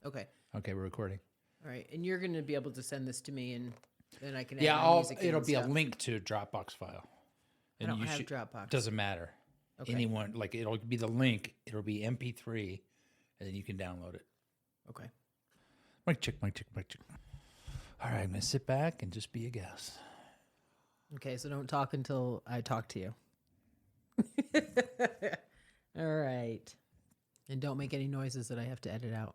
Okay. Okay, we're recording. All right. And you're going to be able to send this to me and then I can add Yeah, my music in it'll and be a stuff. link to a Dropbox file. I don't have Dropbox. Doesn't matter. Okay. Anyone, like it'll be the link. It'll be MP3, and then you can download it. Okay. Mic check. All right, I'm going to sit back and just be a guest. Okay, so don't talk until I talk to you. All right. And don't make any noises that I have to edit out.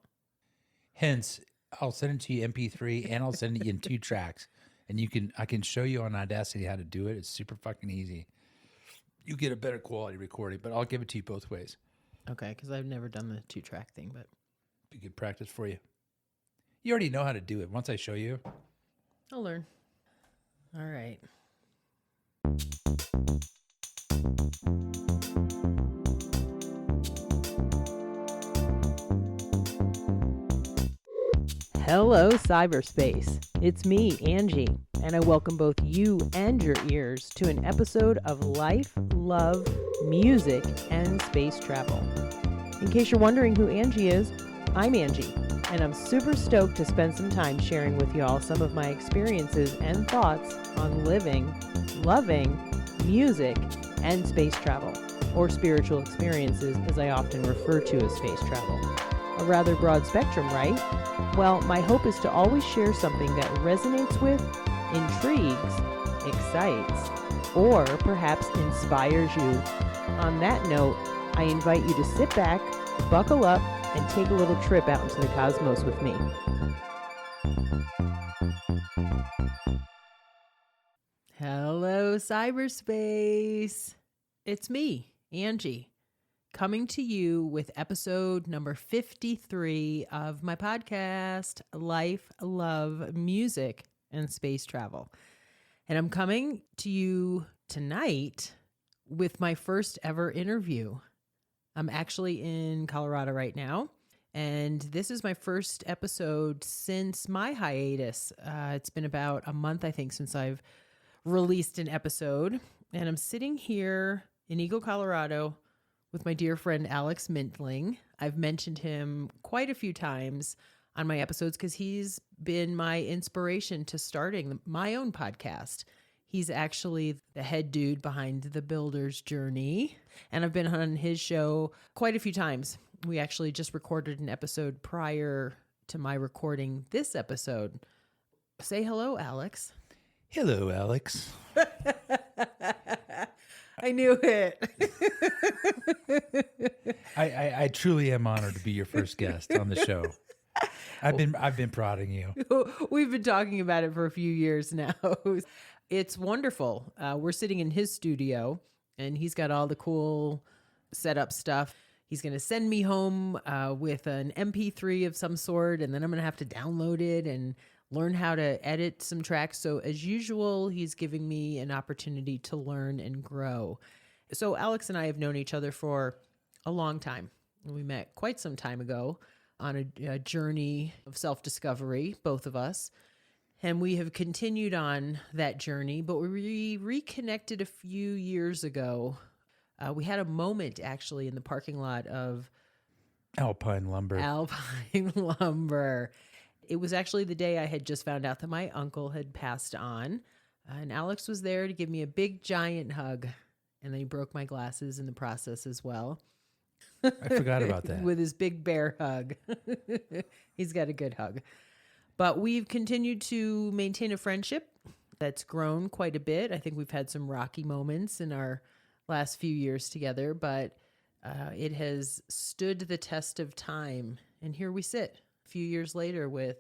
Hence, I'll send it to you MP3 and I'll send it in 2 tracks. And I can show you on Audacity how to do it. It's super fucking easy. You get a better quality recording, but I'll give it to you both ways. Okay, because I've never done the 2-track thing, but Be good practice for you. You already know how to do it. Once I show you. I'll learn. All right. Hello, cyberspace. It's me, Angie, and I welcome both you and your ears to an episode of Life, Love, Music, and Space Travel. In case you're wondering who Angie is, I'm Angie, and I'm super stoked to spend some time sharing with y'all some of my experiences and thoughts on living, loving, music, and space travel, or spiritual experiences as I often refer to as space travel. A rather broad spectrum, right? Well, my hope is to always share something that resonates with, intrigues, excites, or perhaps inspires you. On that note, I invite you to sit back, buckle up, and take a little trip out into the cosmos with me. Hello, cyberspace. It's me, Angie, coming to you with episode number 53 of my podcast, Life, Love, Music, and Space Travel. And I'm coming to you tonight with my first ever interview. I'm actually in Colorado right now, and this is my first episode since my hiatus. It's been about a month, I think, since I've released an episode, and I'm sitting here in Eagle, Colorado, with my dear friend Alex Mintling. I've mentioned him quite a few times on my episodes because he's been my inspiration to starting my own podcast. He's actually the head dude behind The Builder's Journey, and I've been on his show quite a few times. We actually just recorded an episode prior to my recording this episode. Say hello, Alex. Hello, Alex. I knew it. I truly am honored to be your first guest on the show. I've been prodding you. We've been talking about it for a few years now. It's wonderful. We're sitting in his studio, and he's got all the cool setup stuff. He's going to send me home with an MP3 of some sort, and then I'm going to have to download it and learn how to edit some tracks. So as usual, he's giving me an opportunity to learn and grow. So Alex and I have known each other for a long time. We met quite some time ago on a journey of self-discovery, both of us. And we have continued on that journey, but we reconnected a few years ago. We had a moment actually in the parking lot of Alpine Lumber. It was actually the day I had just found out that my uncle had passed on. And Alex was there to give me a big giant hug. And then he broke my glasses in the process as well. I forgot about that. With his big bear hug. He's got a good hug. But we've continued to maintain a friendship that's grown quite a bit. I think we've had some rocky moments in our last few years together, but it has stood the test of time. And here we sit a few years later with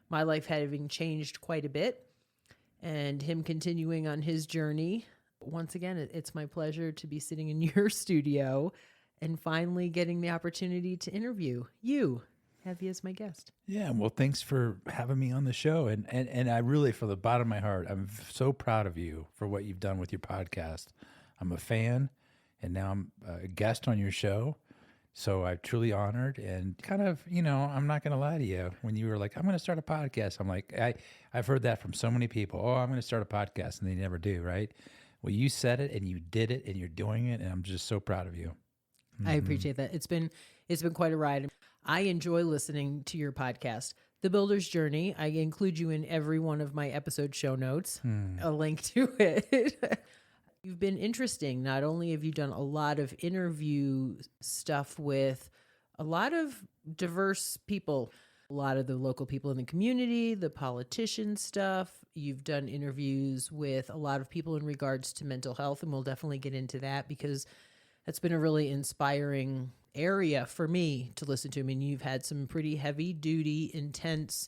my life having changed quite a bit and him continuing on his journey. Once again, it's my pleasure to be sitting in your studio and finally getting the opportunity to interview you, have you as my guest. Yeah, well, thanks for having me on the show. And I really, from the bottom of my heart, I'm so proud of you for what you've done with your podcast. I'm a fan, and now I'm a guest on your show. So I'm truly honored and kind of, I'm not going to lie to you. When you were like, I'm going to start a podcast, I'm like, I've heard that from so many people. Oh, I'm going to start a podcast, and they never do, right? Well, you said it, and you did it, and you're doing it, and I'm just so proud of you. I appreciate that. It's been quite a ride. I enjoy listening to your podcast, The Builder's Journey. I include you in every one of my episode show notes, a link to it. You've been interesting. Not only have you done a lot of interview stuff with a lot of diverse people, a lot of the local people in the community, the politician stuff. You've done interviews with a lot of people in regards to mental health, and we'll definitely get into that because that's been a really inspiring area for me to listen to. I mean, you've had some pretty heavy duty, intense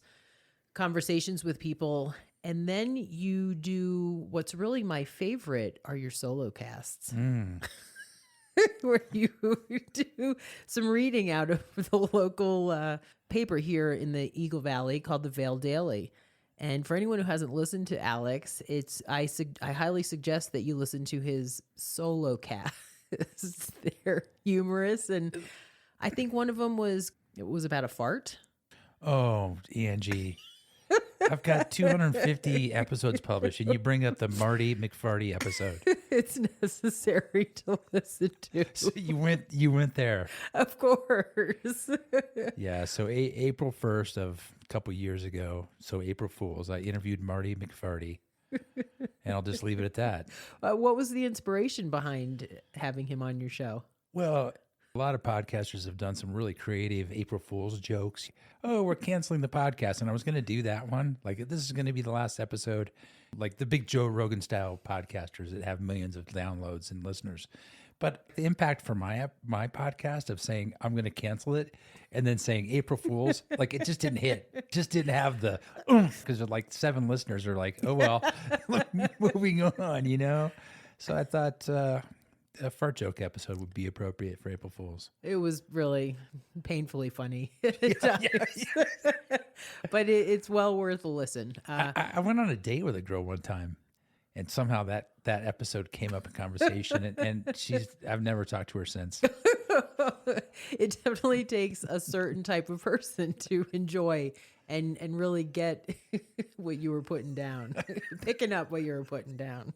conversations with people. And then you do what's really my favorite are your solo casts, where you do some reading out of the local paper here in the Eagle Valley called the Vale Daily. And for anyone who hasn't listened to Alex, I highly suggest that you listen to his solo casts. They're humorous, and I think one of them was about a fart. Oh, Angie. I've got 250 episodes published, and you bring up the Marty McFarty episode. It's necessary to listen to. So you went there. Of course. Yeah, so April 1st of a couple years ago, so April Fools, I interviewed Marty McFarty, and I'll just leave it at that. What was the inspiration behind having him on your show? Well, a lot of podcasters have done some really creative April Fool's jokes. Oh, we're canceling the podcast. And I was going to do that one. Like, this is going to be the last episode. Like the big Joe Rogan style podcasters that have millions of downloads and listeners. But the impact for my podcast of saying, I'm going to cancel it, and then saying April Fools, like it just didn't hit. It just didn't have the, because like 7 listeners are like, oh, well, moving on, you know? So I thought, a fart joke episode would be appropriate for April Fools. It was really painfully funny. But it's well worth a listen. I went on a date with a girl one time, and somehow that episode came up in conversation, and I've never talked to her since. It definitely takes a certain type of person to enjoy and really get what you were putting down, picking up what you were putting down.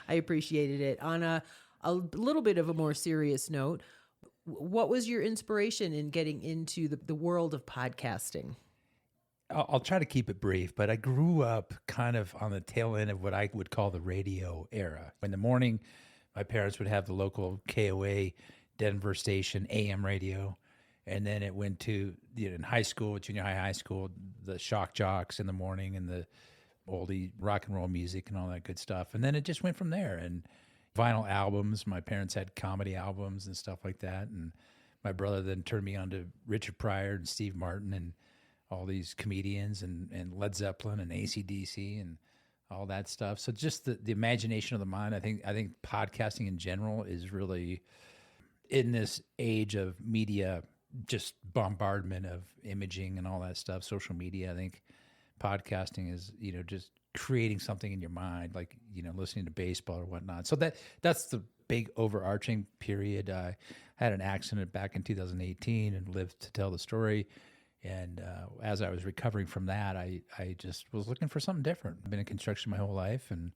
I appreciated it. On a little bit of a more serious note, what was your inspiration in getting into the world of podcasting? I'll try to keep it brief, but I grew up kind of on the tail end of what I would call the radio era. In the morning, my parents would have the local KOA Denver station, AM radio. And then it went to, in high school, junior high school, the shock jocks in the morning and the oldie rock and roll music and all that good stuff. And then it just went from there. And vinyl albums. My parents had comedy albums and stuff like that. And my brother then turned me on to Richard Pryor and Steve Martin and all these comedians and Led Zeppelin and AC/DC and all that stuff. So just the imagination of the mind. I think podcasting in general is really, in this age of media, just bombardment of imaging and all that stuff, social media, I think podcasting is, just creating something in your mind, like, listening to baseball or whatnot. So that's the big overarching period. I had an accident back in 2018 and lived to tell the story. And as I was recovering from that, I just was looking for something different. I've been in construction my whole life and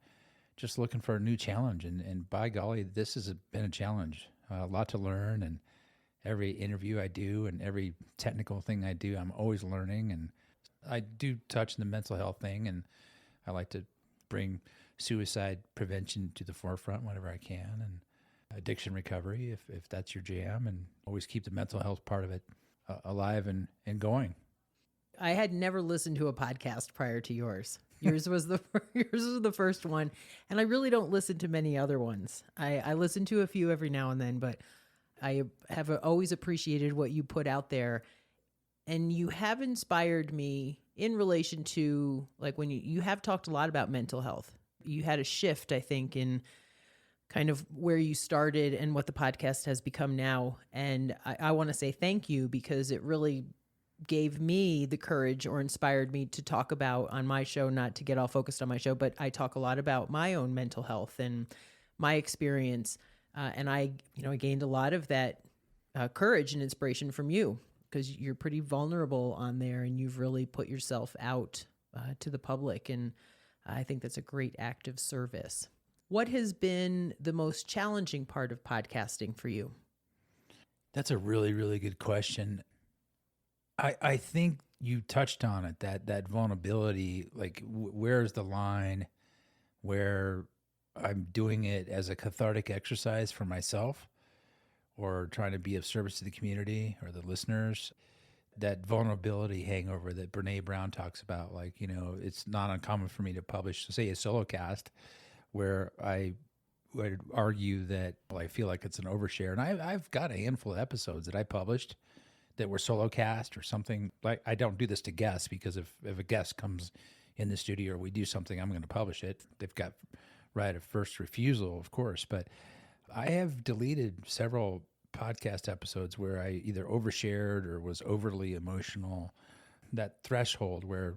just looking for a new challenge. And by golly, this has been a challenge, a lot to learn. And every interview I do and every technical thing I do, I'm always learning. And I do touch the mental health thing, and I like to bring suicide prevention to the forefront whenever I can, and addiction recovery if that's your jam, and always keep the mental health part of it alive and going. I had never listened to a podcast prior to yours. Yours was the first one, and I really don't listen to many other ones. I listen to a few every now and then, but I have always appreciated what you put out there, and you have inspired me in relation to, like, when you have talked a lot about mental health. You had a shift, I think, in kind of where you started and what the podcast has become now. And I want to say thank you, because it really gave me the courage, or inspired me to talk about on my show, not to get all focused on my show, but I talk a lot about my own mental health and my experience. And I gained a lot of that courage and inspiration from you, because you're pretty vulnerable on there and you've really put yourself out to the public. And I think that's a great act of service. What has been the most challenging part of podcasting for you? That's a really, really good question. I think you touched on it, that vulnerability, like where's the line where I'm doing it as a cathartic exercise for myself or trying to be of service to the community or the listeners. That vulnerability hangover that Brene Brown talks about, like, it's not uncommon for me to publish, say, a solo cast where I would argue that I feel like it's an overshare. And I've got a handful of episodes that I published that were solo cast or something. Like, I don't do this to guests, because if a guest comes in the studio or we do something, I'm going to publish it. They've got right of first refusal, of course. But I have deleted several podcast episodes where I either overshared or was overly emotional. That threshold where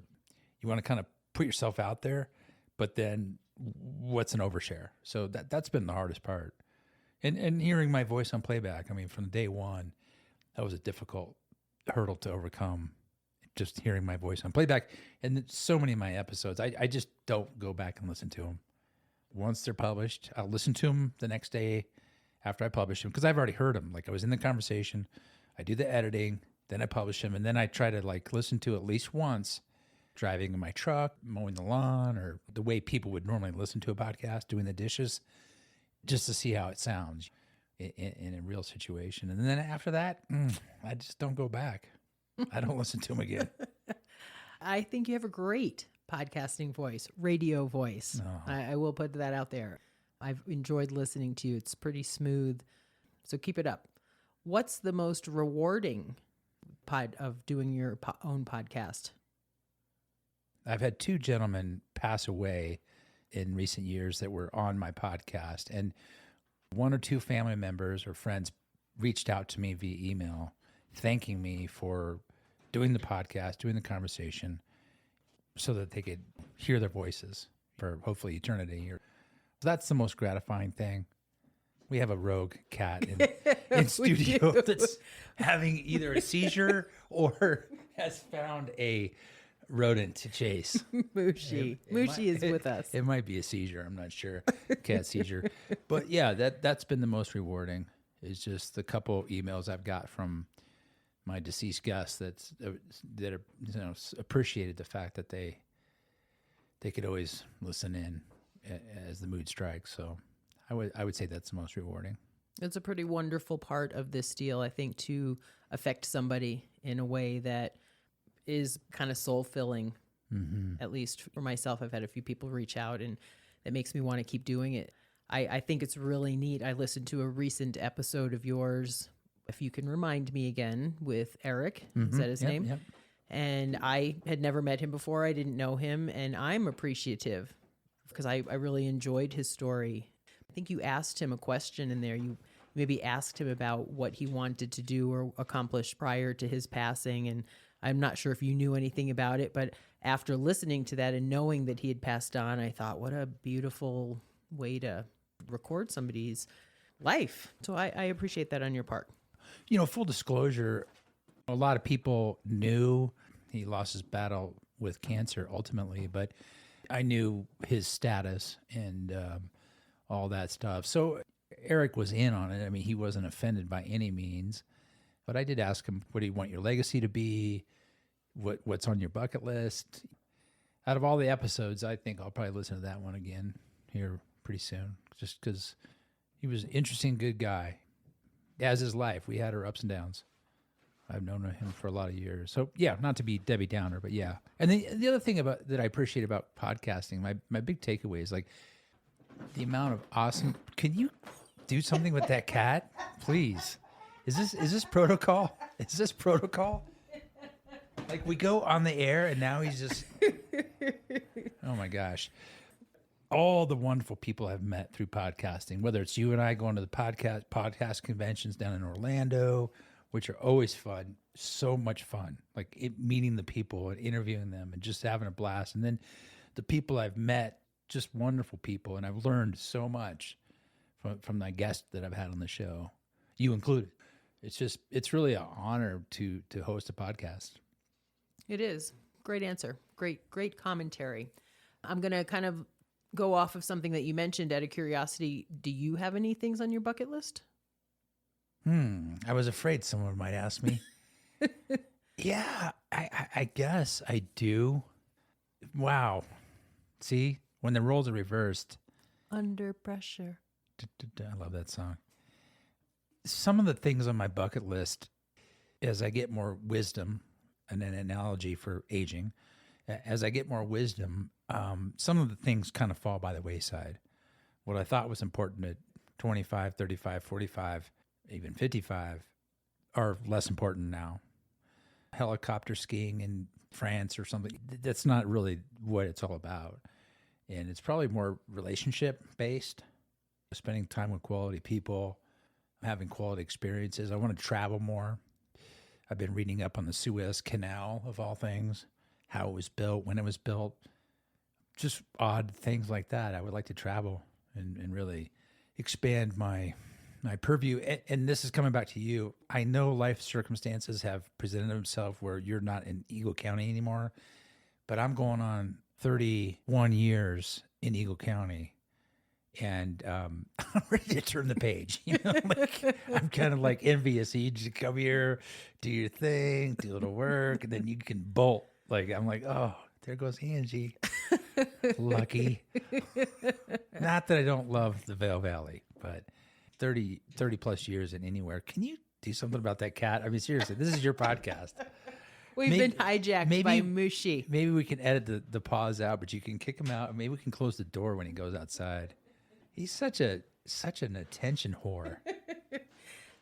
you want to kind of put yourself out there, but then what's an overshare? So that's been the hardest part. And hearing my voice on playback, I mean, from day one, that was a difficult hurdle to overcome, just hearing my voice on playback. And so many of my episodes, I just don't go back and listen to them. Once they're published, I'll listen to them the next day after I publish them, because I've already heard them. Like, I was in the conversation, I do the editing, then I publish them, and then I try to listen to at least once driving in my truck, mowing the lawn, or the way people would normally listen to a podcast, doing the dishes, just to see how it sounds in a real situation. And then after that, I just don't go back. I don't listen to them again. I think you have a great podcasting voice, radio voice. Oh. I will put that out there. I've enjoyed listening to you. It's pretty smooth. So keep it up. What's the most rewarding part of doing your own podcast? I've had two gentlemen pass away in recent years that were on my podcast, and one or two family members or friends reached out to me via email thanking me for doing the podcast, doing the conversation, so that they could hear their voices for hopefully eternity. So that's the most gratifying thing. We have a rogue cat in studio that's having either a seizure or has found a rodent to chase. Mooshie. Mooshie is with us. It might be a seizure. I'm not sure. Cat seizure. But yeah, that's been the most rewarding, is just the couple emails I've got from my deceased guests that appreciated the fact that they could always listen in as the mood strikes. So I would say that's the most rewarding. It's a pretty wonderful part of this deal, I think, to affect somebody in a way that is kind of soul-filling. Mm-hmm. At least for myself, I've had a few people reach out, and it makes me want to keep doing it. I think it's really neat. I listened to a recent episode of yours, if you can remind me again, with Eric. Mm-hmm. Is that his name? Yep. And I had never met him before. I didn't know him, and I'm appreciative because I really enjoyed his story. I think you asked him a question in there. You maybe asked him about what he wanted to do or accomplish prior to his passing, and I'm not sure if you knew anything about it, but after listening to that and knowing that he had passed on, I thought, what a beautiful way to record somebody's life. So I appreciate that on your part. Full disclosure, a lot of people knew he lost his battle with cancer ultimately, but I knew his status and all that stuff. So Eric was in on it. I mean, he wasn't offended by any means, but I did ask him, what do you want your legacy to be? What's on your bucket list? Out of all the episodes, I think I'll probably listen to that one again here pretty soon, just because he was an interesting, good guy. As his life, we had our ups and downs. I've known him for a lot of years. So yeah, not to be Debbie Downer, but yeah. And the other thing that I appreciate about podcasting, my big takeaway is like the amount of awesome. Can you do something with that cat, please? Is this protocol? Is this protocol? Like, we go on the air and now he's just, oh my gosh. All the wonderful people I've met through podcasting, whether it's you and I going to the podcast conventions down in Orlando, which are always fun, so much fun, like meeting the people and interviewing them and just having a blast. And then the people I've met, just wonderful people. And I've learned so much from my guests that I've had on the show, you included. It's really an honor to host a podcast. It is. Great answer. Great commentary. I'm going to kind of go off of something that you mentioned out of curiosity. Do you have any things on your bucket list? I was afraid someone might ask me. Yeah, I guess I do. Wow. See, when the roles are reversed. Under pressure. I love that song. Some of the things on my bucket list, as I get more wisdom, and an analogy for aging, as I get more wisdom, some of the things kind of fall by the wayside. What I thought was important at 25, 35, 45, even 55 are less important now. Helicopter skiing in France or something, that's not really what it's all about. And it's probably more relationship based, spending time with quality people, having quality experiences. I want to travel more. I've been reading up on the Suez Canal, of all things, how it was built, when it was built, just odd things like that. I would like to travel and really expand my purview. And this is coming back to you. I know life circumstances have presented themselves where you're not in Eagle County anymore, but I'm going on 31 years in Eagle County. And I'm ready to turn the page. Like, I'm kind of like envious. You just come here, do your thing, do a little work, and then you can bolt. Like, I'm like, oh, there goes Angie. Lucky. Not that I don't love the Vail Valley, but 30 plus years in anywhere. Can you do something about that cat? I mean, seriously, this is your podcast. We've been hijacked by Mooshie. Maybe we can edit the pause out, but you can kick him out. Maybe we can close the door when he goes outside. He's such an attention whore.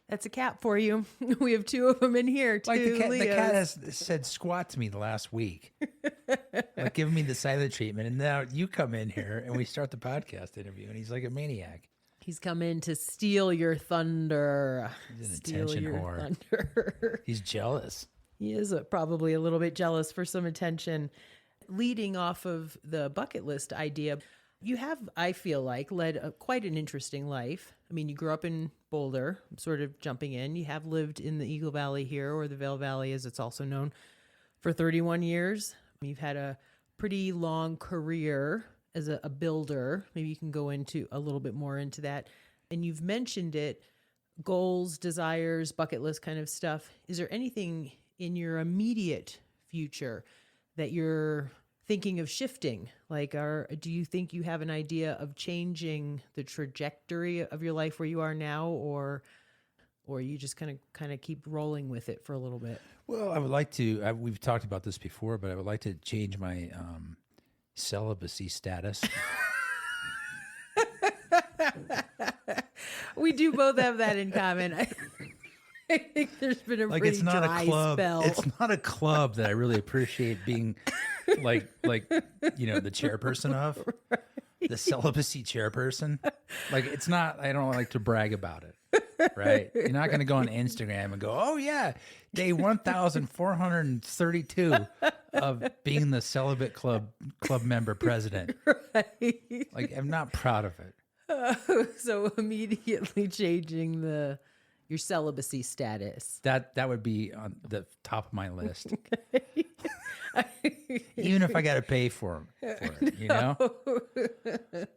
That's a cat for you. We have two of them in here, too. Like the cat has said squat to me the last week, like giving me the silent treatment. And now you come in here and we start the podcast interview, and he's like a maniac. He's come in to steal your thunder. He's an attention whore. Thunder. He's jealous. He is probably a little bit jealous for some attention. Leading off of the bucket list idea, you have, I feel like, led quite an interesting life. I mean, you grew up in Boulder. I'm sort of jumping in. You have lived in the Eagle Valley here, or the Vail Valley as it's also known, for 31 years. You've had a pretty long career as a builder. Maybe you can go into a little bit more into that. And you've mentioned it, goals, desires, bucket list kind of stuff. Is there anything in your immediate future that you're thinking of shifting? Like, do you think you have an idea of changing the trajectory of your life where you are now, or you just kind of keep rolling with it for a little bit? Well, I would like to, we've talked about this before, but I would like to change my celibacy status. We do both have that in common. I think there's been a pretty dry spell. It's not a club that I really appreciate being like the chairperson of. Right. The celibacy chairperson. Like, it's not, I don't like to brag about it. Right? You're not going to go on Instagram and go, oh yeah, day 1,432 of being the celibate club member president. Right. Like, I'm not proud of it. So immediately changing your celibacy status. That would be on the top of my list. Even if I got to pay for it, you know?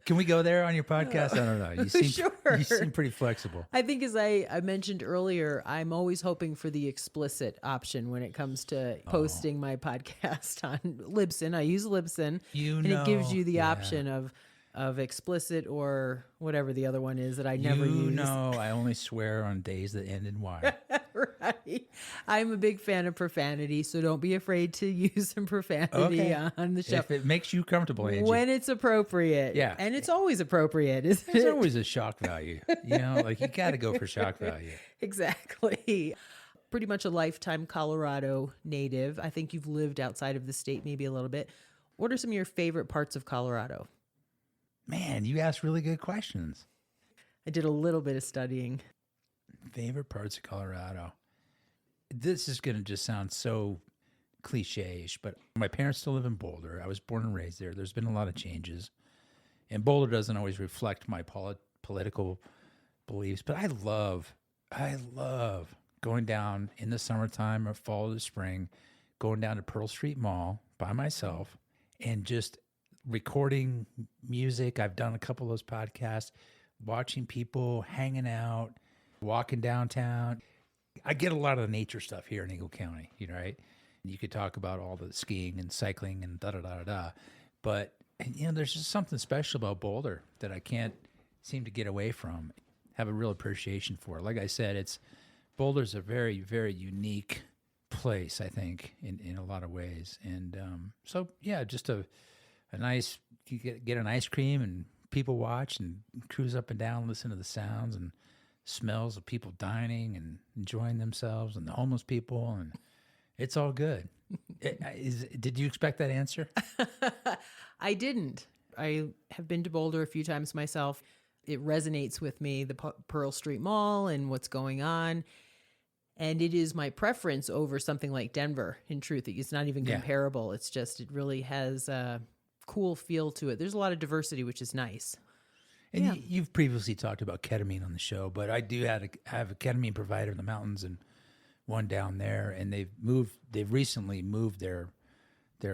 Can we go there on your podcast? I don't know. You seem, sure. You seem pretty flexible. I think, as I mentioned earlier, I'm always hoping for the explicit option when it comes to posting my podcast on Libsyn. I use Libsyn, and it gives you the option of explicit or whatever the other one is that I never use. I only swear on days that end in Y. Right. I'm a big fan of profanity, so don't be afraid to use some profanity on the show. If it makes you comfortable, Angie. When it's appropriate. Yeah. And it's always appropriate, isn't it? There's always a shock value. Like, you got to go for shock value. Exactly. Pretty much a lifetime Colorado native. I think you've lived outside of the state maybe a little bit. What are some of your favorite parts of Colorado? Man, you ask really good questions. I did a little bit of studying. Favorite parts of Colorado. This is going to just sound so cliche-ish, but my parents still live in Boulder. I was born and raised there. There's been a lot of changes. And Boulder doesn't always reflect my political beliefs, but I love going down in the summertime or fall to spring, going down to Pearl Street Mall by myself and just recording music. I've done a couple of those podcasts, watching people hanging out, walking downtown. I get a lot of the nature stuff here in Eagle County, right? You could talk about all the skiing and cycling and da-da-da-da-da. But, there's just something special about Boulder that I can't seem to get away from, have a real appreciation for. Like I said, Boulder's a very, very unique place, I think, in a lot of ways. And so, yeah, just a nice, you get an ice cream and people watch and cruise up and down, listen to the sounds and smells of people dining and enjoying themselves and the homeless people, and it's all good. Did you expect that answer? I didn't. I have been to Boulder a few times myself. It resonates with me, the Pearl Street Mall and what's going on. And it is my preference over something like Denver, in truth. It's not even comparable. It's just, it really has a cool feel to it. There's a lot of diversity, which is nice. And you've previously talked about ketamine on the show, but I do have a ketamine provider in the mountains and one down there, and they've recently moved their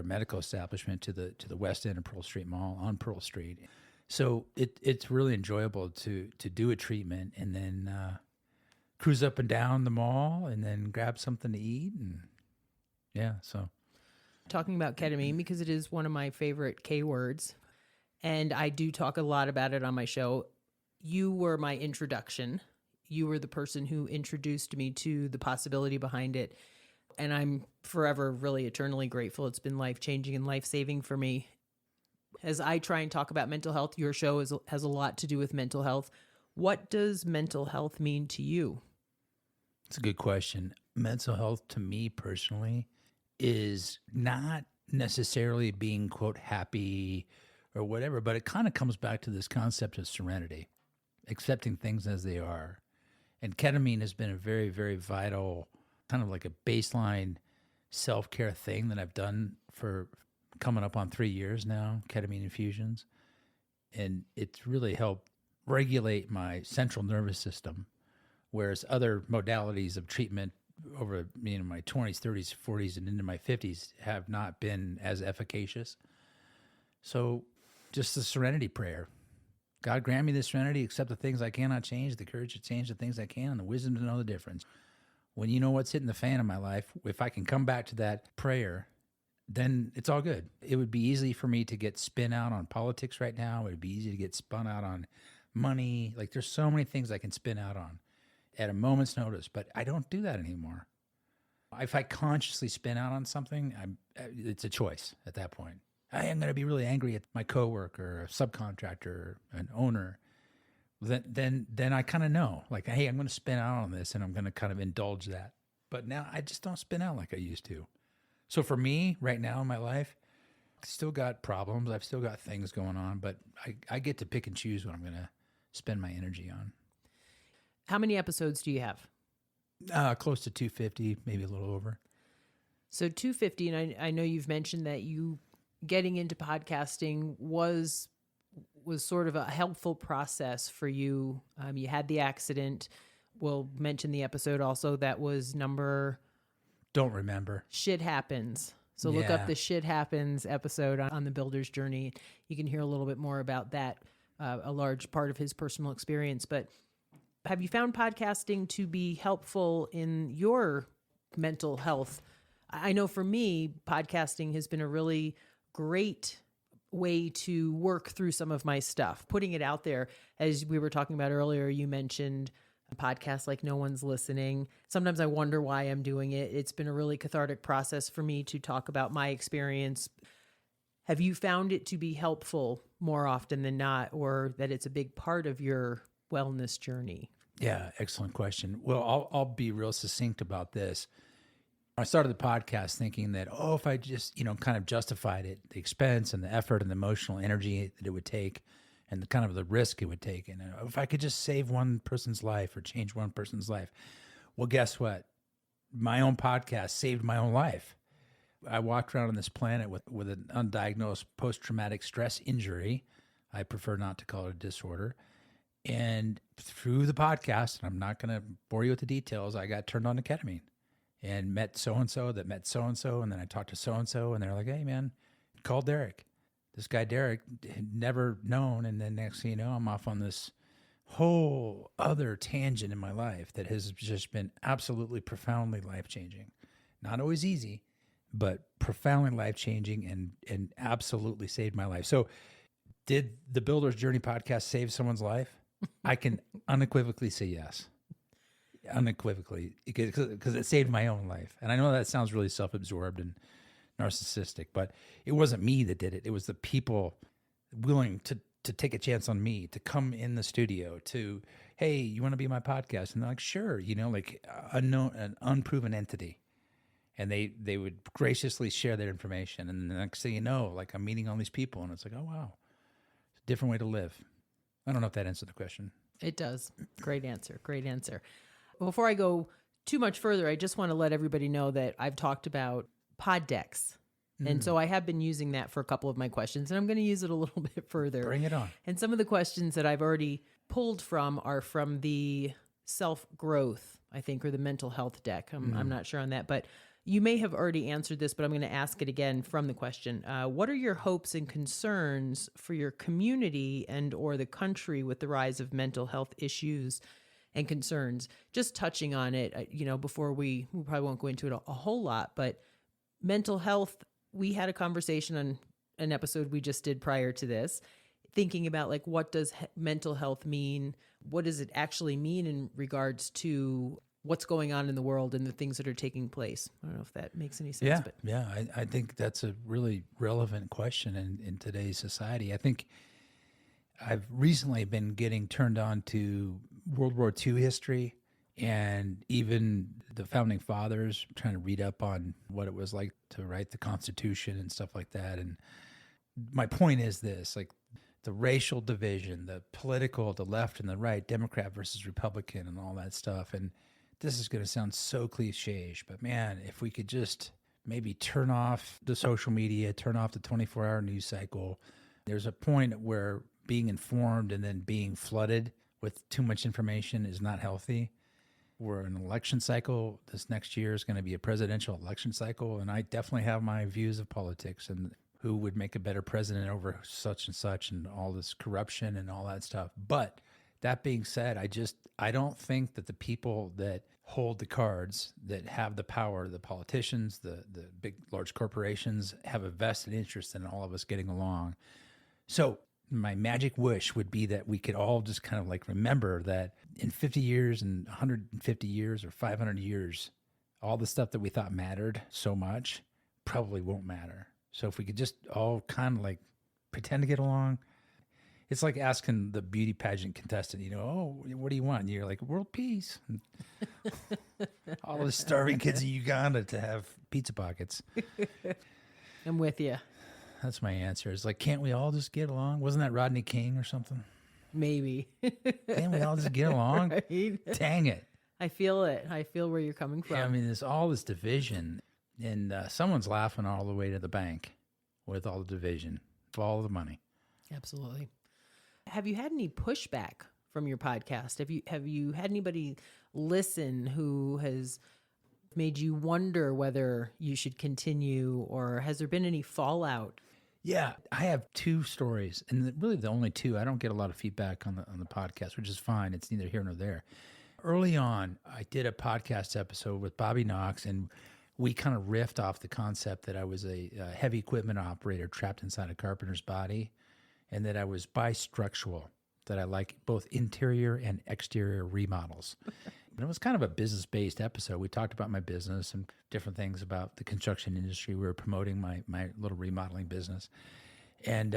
medical establishment to the west end of Pearl Street Mall on Pearl Street. So it's really enjoyable to do a treatment and then cruise up and down the mall and then grab something to eat. And so. Talking about ketamine, because it is one of my favorite K words, and I do talk a lot about it on my show. You were my introduction. You were the person who introduced me to the possibility behind it. And I'm forever really eternally grateful. It's been life-changing and life-saving for me. As I try and talk about mental health, your show has a lot to do with mental health. What does mental health mean to you? It's a good question. Mental health to me personally is not necessarily being, quote, happy or whatever, but it kind of comes back to this concept of serenity, accepting things as they are. And ketamine has been a very, very vital, kind of like a baseline self-care thing that I've done for coming up on 3 years now, ketamine infusions. And it's really helped regulate my central nervous system, whereas other modalities of treatment over my 20s, 30s, 40s, and into my 50s have not been as efficacious. So just the serenity prayer. God, grant me the serenity, accept the things I cannot change, the courage to change the things I can, and the wisdom to know the difference. When you know what's hitting the fan in my life, if I can come back to that prayer, then it's all good. It would be easy for me to get spun out on politics right now. It would be easy to get spun out on money. Like, there's so many things I can spin out on at a moment's notice, but I don't do that anymore. If I consciously spin out on something, it's a choice at that point. I am going to be really angry at my coworker, a subcontractor, or an owner. Then I kind of know, like, hey, I'm going to spin out on this and I'm going to kind of indulge that. But now I just don't spin out like I used to. So for me, right now in my life, I've still got problems. I've still got things going on, but I get to pick and choose what I'm going to spend my energy on. How many episodes do you have? Close to 250, maybe a little over. So 250, and I know you've mentioned that you getting into podcasting was sort of a helpful process for you. You had the accident. We'll mention the episode also that was number... Don't remember. Shit Happens. So look up the Shit Happens episode on the builder's journey. You can hear a little bit more about that, a large part of his personal experience. But have you found podcasting to be helpful in your mental health? I know for me, podcasting has been a really great way to work through some of my stuff, putting it out there. As we were talking about earlier, you mentioned a podcast like No One's Listening. Sometimes I wonder why I'm doing it. It's been a really cathartic process for me to talk about my experience. Have you found it to be helpful more often than not, or that it's a big part of your wellness journey? Yeah, excellent question. Well, I'll be real succinct about this. I started the podcast thinking that, if I just, kind of justified it, the expense and the effort and the emotional energy that it would take and the kind of the risk it would take. And if I could just save one person's life or change one person's life. Well, guess what? My own podcast saved my own life. I walked around on this planet with an undiagnosed post-traumatic stress injury. I prefer not to call it a disorder. And through the podcast, and I'm not going to bore you with the details, I got turned on to ketamine and met so-and-so that met so-and-so. And then I talked to so-and-so and they're like, hey man, call Derek. This guy, Derek, had never known. And then next thing you know, I'm off on this whole other tangent in my life that has just been absolutely profoundly life-changing. Not always easy, but profoundly life-changing and absolutely saved my life. So did the Builder's Journey podcast save someone's life? I can unequivocally say yes. Unequivocally, because it saved my own life. And I know that sounds really self-absorbed and narcissistic, but it wasn't me that did it. It was the people willing to take a chance on me, to come in the studio, to, hey, you want to be my podcast? And they're like, sure, like an unproven entity. And they would graciously share their information. And the next thing you know, like I'm meeting all these people and it's like, oh, wow, it's a different way to live. I don't know if that answered the question. It does. Great answer. Great answer. Before I go too much further, I just want to let everybody know that I've talked about pod decks. And so I have been using that for a couple of my questions, and I'm going to use it a little bit further. Bring it on. And some of the questions that I've already pulled from are from the self-growth, I think, or the mental health deck. I'm not sure on that, but you may have already answered this, but I'm going to ask it again from the question. What are your hopes and concerns for your community and or the country with the rise of mental health issues and concerns? Just touching on it, before we probably won't go into it a whole lot, but mental health, we had a conversation on an episode we just did prior to this, thinking about like, what does mental health mean? What does it actually mean in regards to what's going on in the world and the things that are taking place? I don't know if that makes any sense. Yeah. I think that's a really relevant question in today's society. I think I've recently been getting turned on to World War II history and even the founding fathers, trying to read up on what it was like to write the Constitution and stuff like that. And my point is this, like the racial division, the political, the left and the right, Democrat versus Republican and all that stuff. And this is going to sound so cliche, but man, if we could just maybe turn off the social media, turn off the 24-hour news cycle. There's a point where being informed and then being flooded with too much information is not healthy. We're in an election cycle. This next year is going to be a presidential election cycle, and I definitely have my views of politics and who would make a better president over such and such and all this corruption and all that stuff. But that being said, I don't think that the people that hold the cards, that have the power, the politicians, the big, large corporations, have a vested interest in all of us getting along. So my magic wish would be that we could all just kind of like remember that in 50 years and 150 years or 500 years, all the stuff that we thought mattered so much probably won't matter. So if we could just all kind of like pretend to get along, it's like asking the beauty pageant contestant, oh, what do you want? And you're like, world peace. All the starving kids in Uganda to have pizza pockets. I'm with you. That's my answer. It's like, can't we all just get along? Wasn't that Rodney King or something? Maybe. Can't we all just get along? Right? Dang it. I feel it. I feel where you're coming from. Yeah, I mean, there's all this division, and someone's laughing all the way to the bank with all the division, for all the money. Absolutely. Have you had any pushback from your podcast? Have you had anybody listen who has made you wonder whether you should continue, or has there been any fallout? Yeah, I have two stories, and really the only two. I don't get a lot of feedback on the podcast, which is fine. It's neither here nor there. Early on, I did a podcast episode with Bobby Knox, and we kind of riffed off the concept that I was a heavy equipment operator trapped inside a carpenter's body, and that I was bistructural, that I like both interior and exterior remodels. And it was kind of a business-based episode. We talked about my business and different things about the construction industry. We were promoting my little remodeling business, and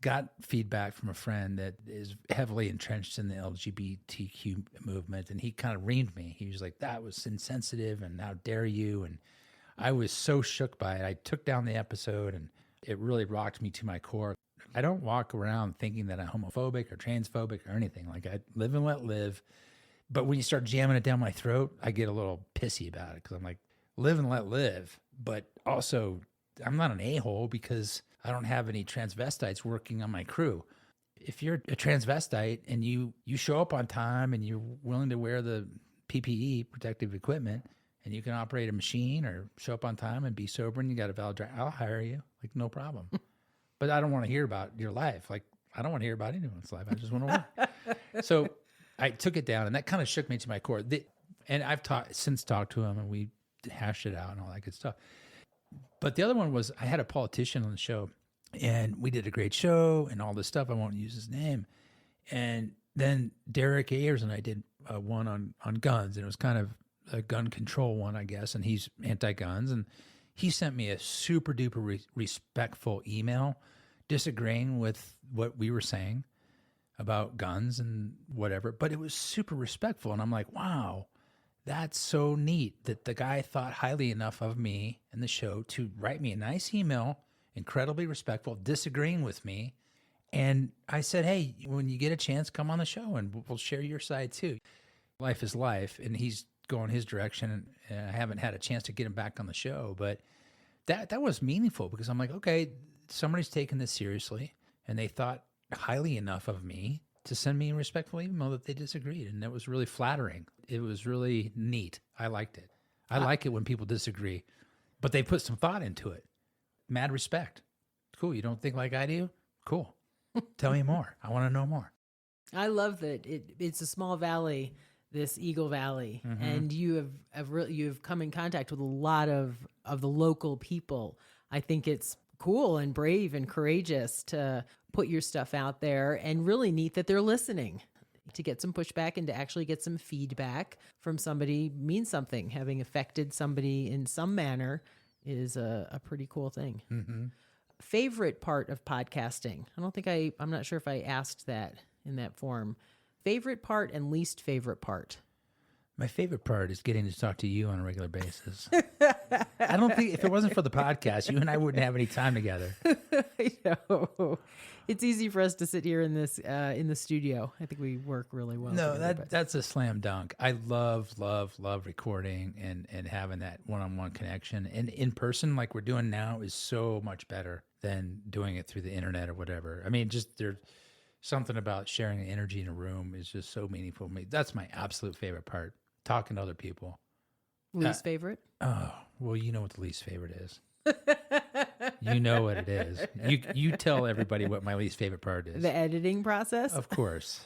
got feedback from a friend that is heavily entrenched in the LGBTQ movement, and he kind of reamed me. He was like, that was insensitive, and how dare you? And I was so shook by it. I took down the episode, and it really rocked me to my core. I don't walk around thinking that I'm homophobic or transphobic or anything. Like, I live and let live. But when you start jamming it down my throat, I get a little pissy about it, because I'm like, live and let live. But also, I'm not an a-hole because I don't have any transvestites working on my crew. If you're a transvestite and you show up on time and you're willing to wear the PPE, protective equipment, and you can operate a machine or show up on time and be sober and you got a valid drive, I'll hire you. Like, no problem. But I don't want to hear about your life. Like, I don't want to hear about anyone's life. I just want to work. So I took it down, and that kind of shook me to my core. And I've since talked to him, and we hashed it out and all that good stuff. But the other one was I had a politician on the show, and we did a great show and all this stuff. I won't use his name. And then Derek Ayers and I did one on guns, and it was kind of a gun control one, I guess. And he's anti-guns, and he sent me a super duper respectful email disagreeing with what we were saying about guns and whatever. But it was super respectful, and I'm like, wow, that's so neat that the guy thought highly enough of me and the show to write me a nice email, incredibly respectful, disagreeing with me. And I said, hey, when you get a chance, come on the show and we'll share your side too. Life is life, and he's going his direction, and I haven't had a chance to get him back on the show. But that was meaningful because I'm like, okay, somebody's taking this seriously, and they thought highly enough of me to send me a respectful email that they disagreed. And that was really flattering. It was really neat. I liked it. I like it when people disagree, but they put some thought into it. Mad respect. Cool. You don't think like I do? Cool. Tell me more. I want to know more. I love that it's a small valley, this Eagle Valley, and you have come in contact with a lot of the local people. I think it's cool and brave and courageous to put your stuff out there, and really neat that they're listening. To get some pushback and to actually get some feedback from somebody means something. Having affected somebody in some manner is a pretty cool thing. Mm-hmm. Favorite part of podcasting? I'm not sure if I asked that in that form. Favorite part and least favorite part? My favorite part is getting to talk to you on a regular basis. I don't think if it wasn't for the podcast, you and I wouldn't have any time together. I know. It's easy for us to sit here in this in the studio. I think we work really well. No, together, that's a slam dunk. I love recording and having that one-on-one connection. And in person, like we're doing now, is so much better than doing it through the internet or whatever. I mean, just there's something about sharing the energy in a room is just so meaningful to me. That's my absolute favorite part. Talking to other people. Least favorite? Oh, well, you know what the least favorite is. You know what it is. You tell everybody what my least favorite part is. The editing process? Of course.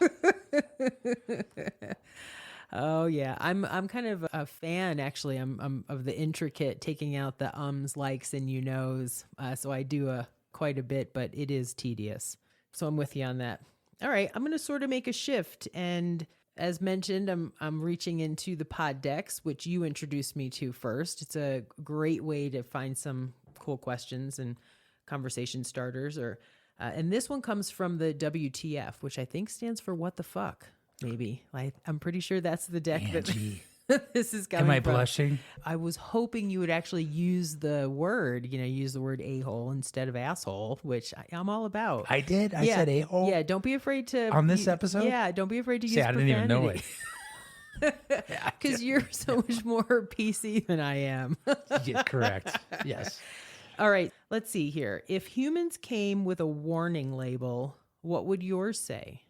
Oh yeah, I'm kind of a fan actually. I'm of the intricate taking out the ums, likes, and you knows. So I do quite a bit, but it is tedious. So I'm with you on that. All right, I'm going to sort of make a shift, and as mentioned, I'm reaching into the pod decks, which you introduced me to first. It's a great way to find some cool questions and conversation starters. And this one comes from the WTF, which I think stands for what the fuck, maybe. I'm pretty sure that's the deck Angie. that this is coming Am I from. blushing? I was hoping you would actually use the word, use the word a-hole instead of asshole, which I'm all about. I did? I said a-hole? Yeah, don't be afraid to. On this episode? Yeah, don't be afraid to use I didn't even know it. Because you're so much more PC than I am. Yeah, correct. Yes. All right, let's see here. If humans came with a warning label, what would yours say?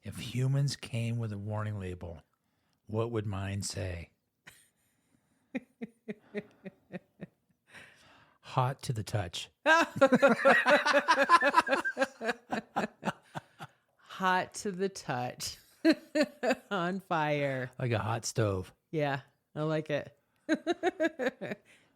If humans came with a warning label, what would mine say? Hot to the touch. Hot to the touch. On fire. Like a hot stove. Yeah, I like it.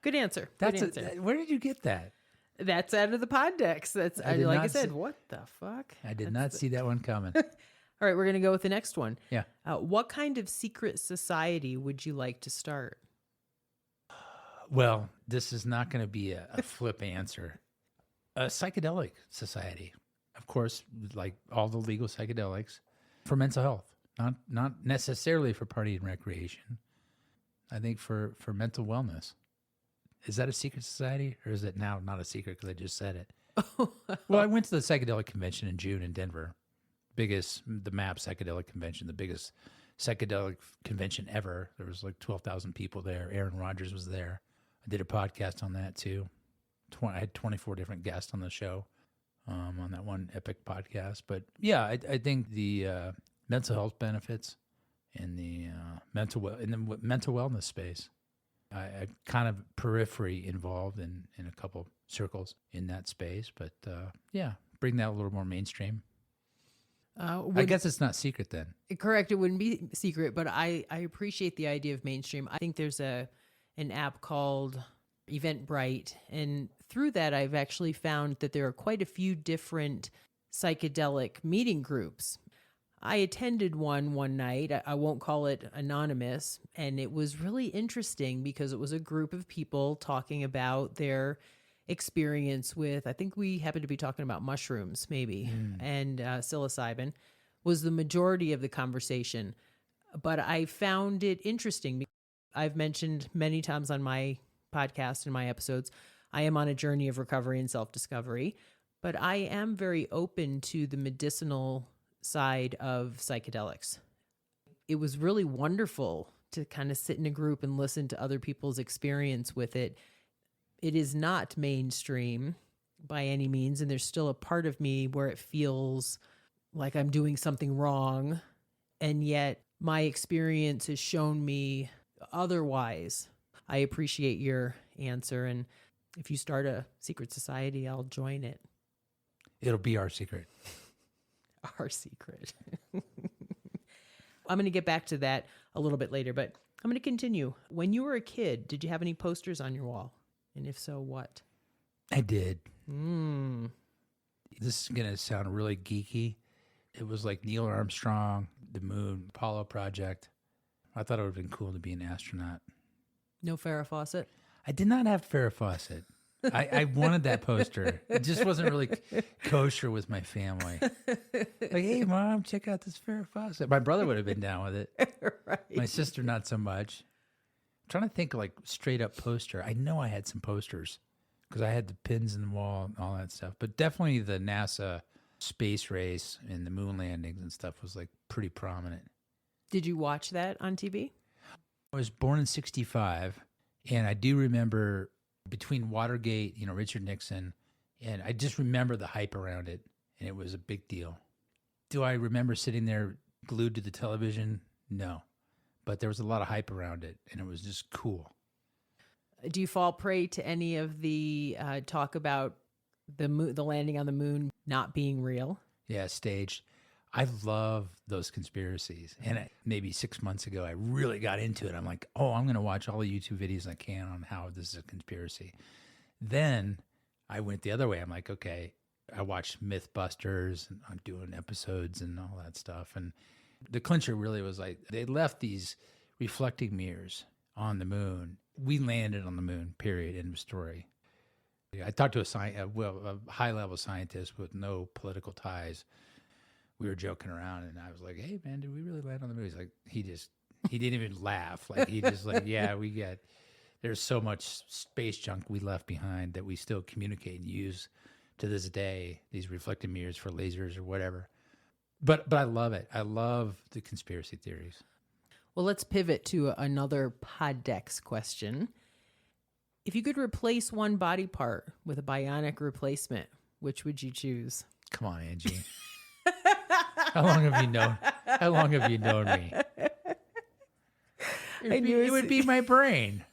Good answer. That's Good answer. where did you get that? That's out of the pod decks. That's like I said. What the fuck? I did not see that one coming. All right, we're gonna go with the next one. Yeah. What kind of secret society would you like to start? Well, this is not going to be a flip answer. A psychedelic society, of course, like all the legal psychedelics, for mental health, not necessarily for party and recreation. I think for mental wellness. Is that a secret society, or is it now not a secret because I just said it? Well, I went to the psychedelic convention in June in Denver, the MAP psychedelic convention, the biggest psychedelic convention ever. There was like 12,000 people there. Aaron Rodgers was there. I did a podcast on that too. I had 24 different guests on the show on that one epic podcast. But yeah, I think the mental health benefits in the mental wellness space. I kind of periphery involved in a couple circles in that space, but yeah, bring that a little more mainstream. I guess it's not secret then. Correct, it wouldn't be secret, but I appreciate the idea of mainstream. I think there's an app called Eventbrite. And through that, I've actually found that there are quite a few different psychedelic meeting groups. I attended one night. I won't call it anonymous. And it was really interesting because it was a group of people talking about their experience with, I think we happened to be talking about mushrooms maybe, and psilocybin was the majority of the conversation. But I found it interesting. I've mentioned many times on my podcast and my episodes, I am on a journey of recovery and self-discovery, but I am very open to the medicinal side of psychedelics. It was really wonderful to kind of sit in a group and listen to other people's experience with it. It is not mainstream by any means, and there's still a part of me where it feels like I'm doing something wrong, and yet my experience has shown me otherwise. I appreciate your answer, and if you start a secret society, I'll join it. It'll be our secret. Our secret. I'm going to get back to that a little bit later, but I'm going to continue. When you were a kid, did you have any posters on your wall? And if so, what? I did. This is going to sound really geeky. It was like Neil Armstrong, the moon, Apollo project. I thought it would have been cool to be an astronaut. No Farrah Fawcett? I did not have Farrah Fawcett. I wanted that poster. It just wasn't really kosher with my family. Like, hey, Mom, check out this Farrah Fawcett. My brother would have been down with it. Right. My sister, not so much. I'm trying to think like straight up poster. I know I had some posters because I had the pins in the wall and all that stuff. But definitely the NASA space race and the moon landings and stuff was like pretty prominent. Did you watch that on TV? I was born in 1965, and I do remember between Watergate, Richard Nixon, and I just remember the hype around it, and it was a big deal. Do I remember sitting there glued to the television? No. But there was a lot of hype around it, and it was just cool. Do you fall prey to any of the talk about the landing on the moon not being real? Yeah, staged. I love those conspiracies. And maybe 6 months ago, I really got into it. I'm like, I'm going to watch all the YouTube videos I can on how this is a conspiracy. Then I went the other way. I'm like, okay, I watched Mythbusters, and I'm doing episodes and all that stuff. And the clincher really was like, they left these reflecting mirrors on the moon. We landed on the moon, period, end of story. I talked to a high-level scientist with no political ties. We were joking around, and I was like, hey, man, did we really land on the moon? He's like, he didn't even laugh. Like, he just like, yeah, there's so much space junk we left behind that we still communicate and use to this day, these reflective mirrors for lasers or whatever. But I love it. I love the conspiracy theories. Well, let's pivot to another Poddex question. If you could replace one body part with a bionic replacement, which would you choose? Come on, Angie. How long have you known me? It would be my brain.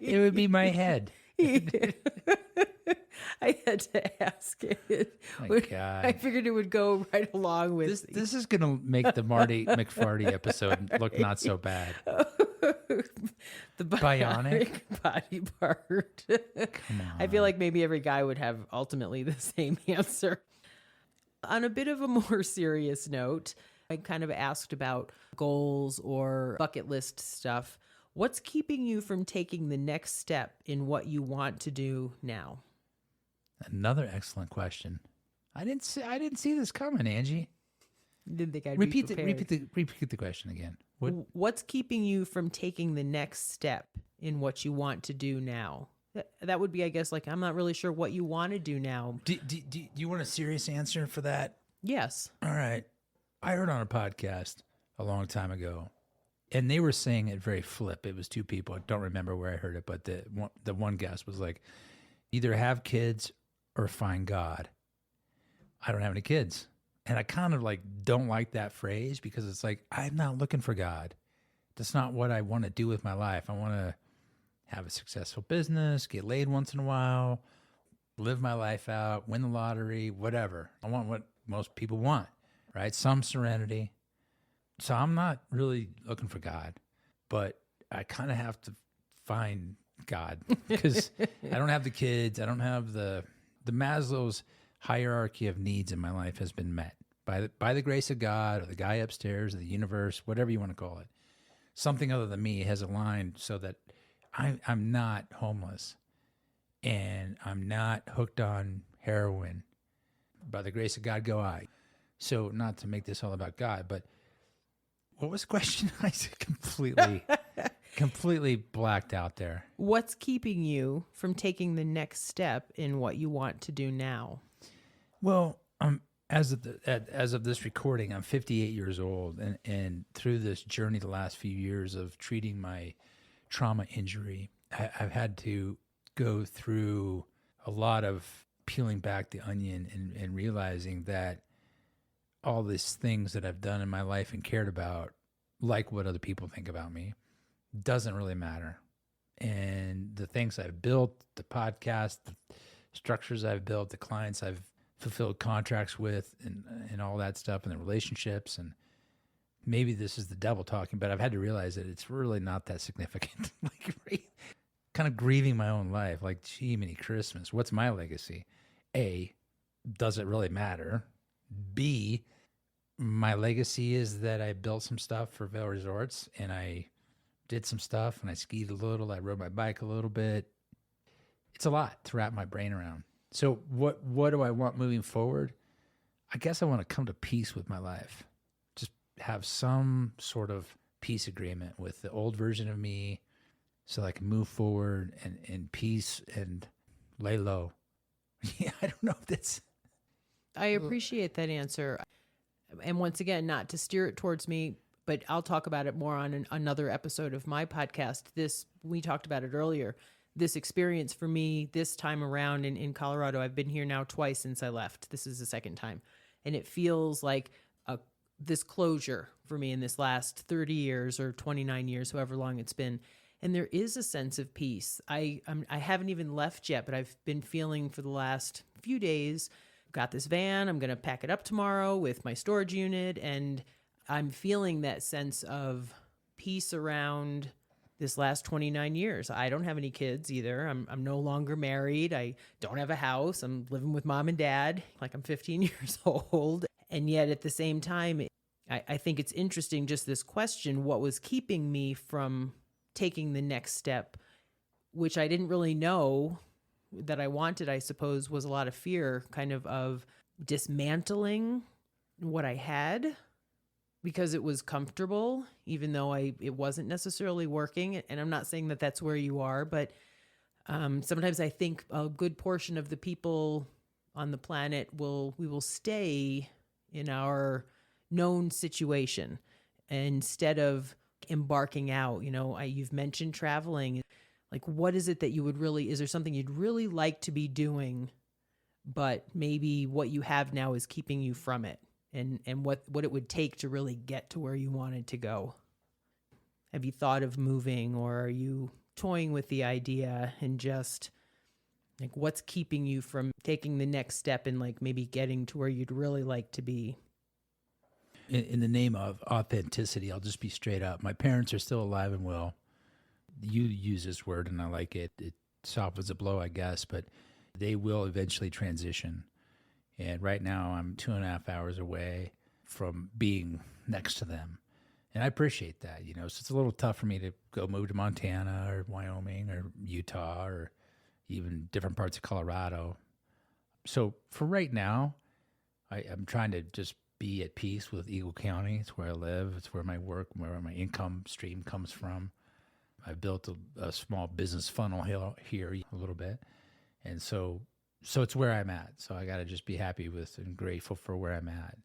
It would be my head. I had to ask it. My God. I figured it would go right along with this. Is going to make the Marty McFarty episode look not so bad. The bionic body part. Come on. I feel like maybe every guy would have ultimately the same answer. On a bit of a more serious note, I kind of asked about goals or bucket list stuff. What's keeping you from taking the next step in what you want to do now? Another excellent question. I didn't see this coming, Angie. Didn't think I'd repeat be prepared. repeat the question again. What's keeping you from taking the next step in what you want to do now? That would be, I guess, like, I'm not really sure what you want to do now. Do you want a serious answer for that? Yes. All right. I heard on a podcast a long time ago, and they were saying it very flip. It was two people. I don't remember where I heard it, but the one guest was like, either have kids or find God. I don't have any kids. And I kind of like don't like that phrase because it's like, I'm not looking for God. That's not what I want to do with my life. I want to have a successful business, get laid once in a while, live my life out, win the lottery, whatever. I want what most people want, right? Some serenity. So I'm not really looking for God, but I kind of have to find God because I don't have the kids. I don't have the Maslow's hierarchy of needs in my life has been met by the grace of God or the guy upstairs or the universe, whatever you want to call it. Something other than me has aligned so that I'm not homeless and I'm not hooked on heroin. By the grace of God go I. So not to make this all about God, but what was the question? I completely blacked out there. What's keeping you from taking the next step in what you want to do now? Well, as of this recording, I'm 58 years old, and through this journey the last few years of treating my trauma injury, I've had to go through a lot of peeling back the onion and realizing that all these things that I've done in my life and cared about, like what other people think about me, doesn't really matter. And the things I've built, the podcast, the structures I've built, the clients I've fulfilled contracts with and all that stuff, and the relationships, and maybe this is the devil talking, but I've had to realize that it's really not that significant. Like, kind of grieving my own life, like, gee, many Christmas. What's my legacy? A, does it really matter? B, my legacy is that I built some stuff for Vail Resorts, and I did some stuff, and I skied a little, I rode my bike a little bit. It's a lot to wrap my brain around. So what do I want moving forward? I guess I want to come to peace with my life. Just have some sort of peace agreement with the old version of me so I can move forward and in peace and lay low. Yeah, I don't know if that's... I appreciate that answer. And once again, not to steer it towards me, but I'll talk about it more on another episode of my podcast. We talked about it earlier. This experience for me this time around in Colorado, I've been here now twice since I left. This is the second time. And it feels like this closure for me in this last 30 years or 29 years, however long it's been. And there is a sense of peace. I haven't even left yet, but I've been feeling for the last few days, got this van, I'm going to pack it up tomorrow with my storage unit. And I'm feeling that sense of peace around this last 29 years. I don't have any kids either. I'm no longer married. I don't have a house. I'm living with mom and dad, like I'm 15 years old. And yet at the same time, I think it's interesting, just this question, what was keeping me from taking the next step, which I didn't really know that I wanted, I suppose, was a lot of fear kind of dismantling what I had, because it was comfortable, even though it wasn't necessarily working. And I'm not saying that that's where you are, but sometimes I think a good portion of the people on the planet we will stay in our known situation instead of embarking out. You've mentioned traveling. Like, what is it that is there something you'd really like to be doing, but maybe what you have now is keeping you from it? And what it would take to really get to where you wanted to go. Have you thought of moving, or are you toying with the idea, and just like, what's keeping you from taking the next step and like maybe getting to where you'd really like to be? In the name of authenticity, I'll just be straight up. My parents are still alive and well. You use this word and I like it. It softens a blow, I guess, but they will eventually transition. And right now I'm 2.5 hours away from being next to them. And I appreciate that, So it's a little tough for me to go move to Montana or Wyoming or Utah or even different parts of Colorado. So for right now, I'm trying to just be at peace with Eagle County. It's where I live. It's where my work, where my income stream comes from. I've built a small business funnel here a little bit. And so it's where I'm at. So I got to just be happy with and grateful for where I'm at.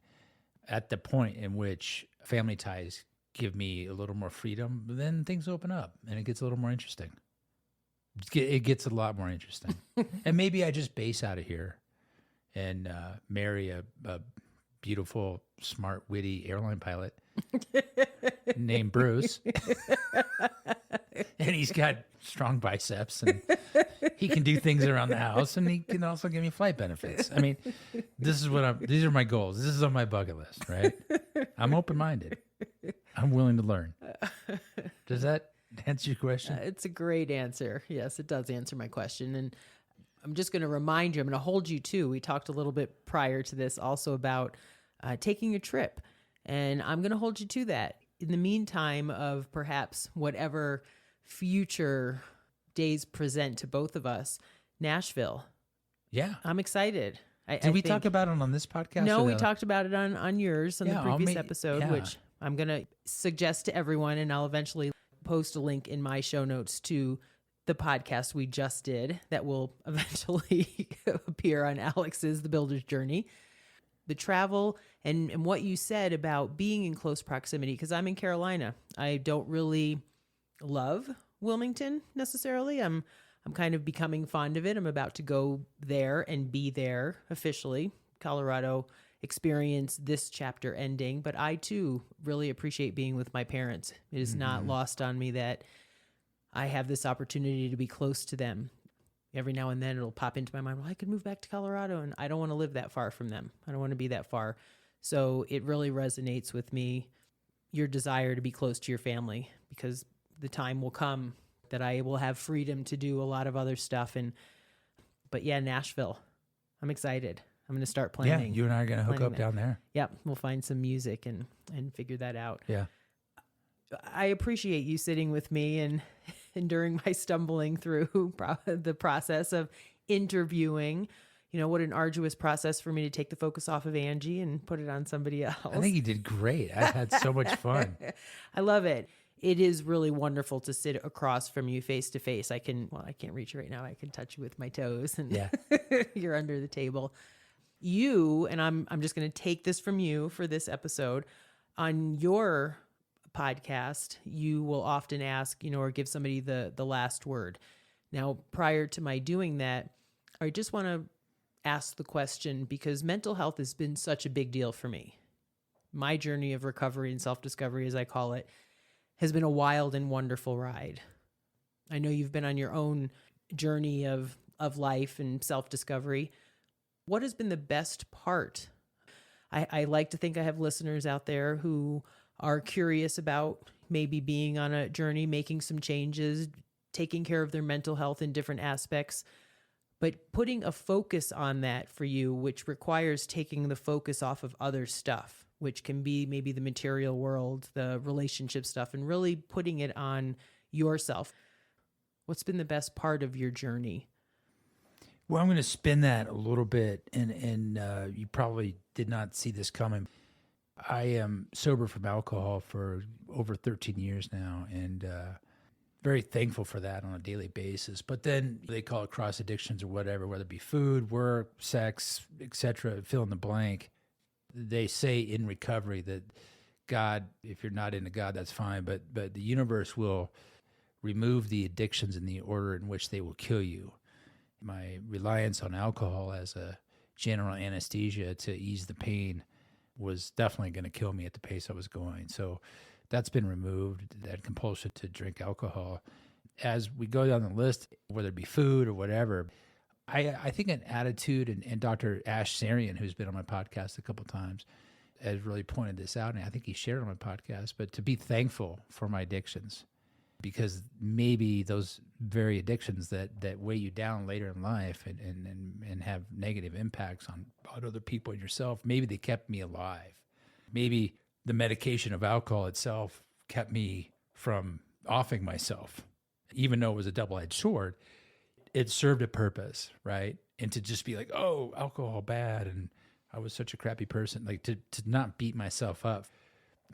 At the point in which family ties give me a little more freedom, then things open up and it gets a little more interesting. It gets a lot more interesting. And maybe I just base out of here and marry a beautiful, smart, witty airline pilot named Bruce. And he's got strong biceps and he can do things around the house, and he can also give me flight benefits. I mean, these are my goals. This is on my bucket list, right? I'm open-minded. I'm willing to learn. Does that answer your question? It's a great answer. Yes, it does answer my question. And I'm just going to remind you, I'm going to hold you to. We talked a little bit prior to this also about taking a trip. And I'm going to hold you to that. In the meantime of perhaps whatever future days present to both of us, Nashville. Yeah. I'm excited. Did we talk about it on this podcast? No, we talked about it on yours, on the previous episode, yeah. which I'm going to suggest to everyone, and I'll eventually post a link in my show notes to the podcast we just did that will eventually appear on Alex's The Builder's Journey. The travel and what you said about being in close proximity, because I'm in Carolina. I don't really love Wilmington necessarily. I'm kind of becoming fond of it. I'm about to go there and be there officially. Colorado experience this chapter ending, but I too really appreciate being with my parents. It is not lost on me that I have this opportunity to be close to them. Every now and then it'll pop into my mind, well, I could move back to Colorado, and I don't want to live that far from them. I don't want to be that far. So it really resonates with me, your desire to be close to your family, because the time will come that I will have freedom to do a lot of other stuff. But yeah, Nashville, I'm excited. I'm going to start planning. Yeah, you and I are going to hook up down there. Yep, we'll find some music and figure that out. Yeah. I appreciate you sitting with me and during my stumbling through the process of interviewing. You know, what an arduous process for me to take the focus off of Angie and put it on somebody else. I think you did great. I had so much fun. I love it. It is really wonderful to sit across from you face to face. I can't reach you right now. I can touch you with my toes, and yeah. You're under the table. You, and I'm just going to take this from you for this episode. On your podcast, you will often ask, or give somebody the last word. Now, prior to my doing that, I just want to ask the question, because mental health has been such a big deal for me. My journey of recovery and self-discovery, as I call it, has been a wild and wonderful ride. I know you've been on your own journey of life and self-discovery. What has been the best part? I like to think I have listeners out there who are curious about maybe being on a journey, making some changes, taking care of their mental health in different aspects, but putting a focus on that for you, which requires taking the focus off of other stuff, which can be maybe the material world, the relationship stuff, and really putting it on yourself. What's been the best part of your journey? Well, I'm going to spin that a little bit, and you probably did not see this coming. I am sober from alcohol for over 13 years now, and very thankful for that on a daily basis. But then they call it cross addictions or whatever, whether it be food, work, sex, etc., fill in the blank. They say in recovery that God, if you're not into God, that's fine, but the universe will remove the addictions in the order in which they will kill you. My reliance on alcohol as a general anesthesia to ease the pain was definitely going to kill me at the pace I was going. So that's been removed, that compulsion to drink alcohol. As we go down the list, whether it be food or whatever, I think an attitude, and Dr. Ash Sarian, who's been on my podcast a couple of times, has really pointed this out, and I think he shared it on my podcast, but to be thankful for my addictions, because maybe those very addictions that weigh you down later in life and have negative impacts on other people and yourself, maybe they kept me alive. Maybe the medication of alcohol itself kept me from offing myself. Even though it was a double-edged sword, it served a purpose, right? And to just be like, oh, alcohol bad, and I was such a crappy person, like to not beat myself up.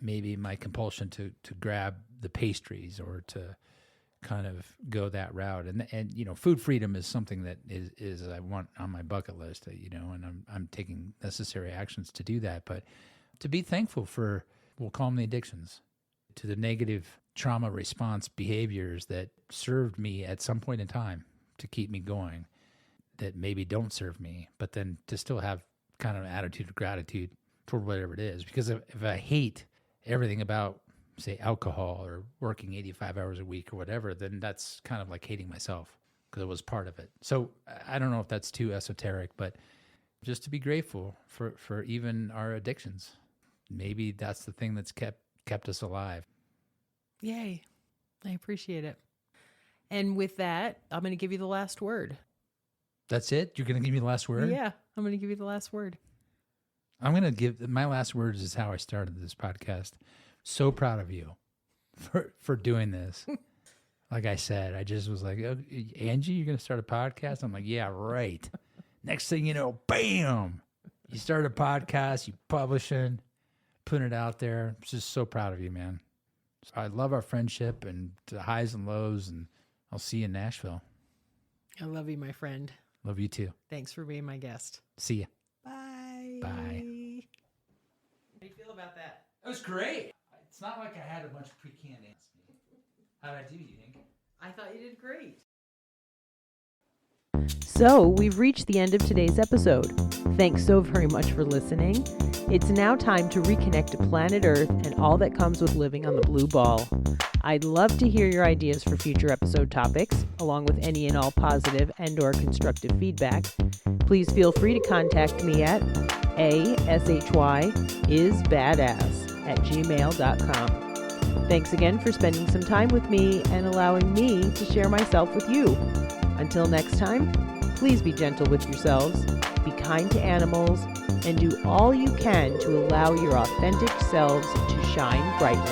Maybe my compulsion to grab the pastries or to kind of go that route. And food freedom is something that is I want on my bucket list, and I'm taking necessary actions to do that. But to be thankful for, we'll call them the addictions, to the negative trauma response behaviors that served me at some point in time to keep me going, that maybe don't serve me, but then to still have kind of an attitude of gratitude toward whatever it is. Because if I hate everything about, say, alcohol or working 85 hours a week or whatever, then that's kind of like hating myself because it was part of it. So I don't know if that's too esoteric, but just to be grateful for even our addictions. Maybe that's the thing that's kept us alive. Yay. I appreciate it. And with that, I'm going to give you the last word. That's it? You're going to give me the last word? Yeah, I'm going to give you the last word. I'm going to give my last words is how I started this podcast. So proud of you for doing this. Like I said, I just was like, oh, Angie, you're going to start a podcast? I'm like, yeah, right. Next thing you know, bam, you start a podcast, you publishing, putting it out there. I'm just so proud of you, man. So I love our friendship and the highs and lows, and I'll see you in Nashville. I love you, my friend. Love you too. Thanks for being my guest. See ya. Bye. Bye. How do you feel about that? That was great. It's not like I had a bunch of pre-canned answers. How'd I do, you think? I thought you did great. So we've reached the end of today's episode. Thanks so very much for listening. It's now time to reconnect to planet Earth and all that comes with living on the blue ball. I'd love to hear your ideas for future episode topics, along with any and all positive and or constructive feedback. Please feel free to contact me at ashysbadass@gmail.com. Thanks again for spending some time with me and allowing me to share myself with you. Until next time, please be gentle with yourselves, be kind to animals, and do all you can to allow your authentic selves to shine brightly.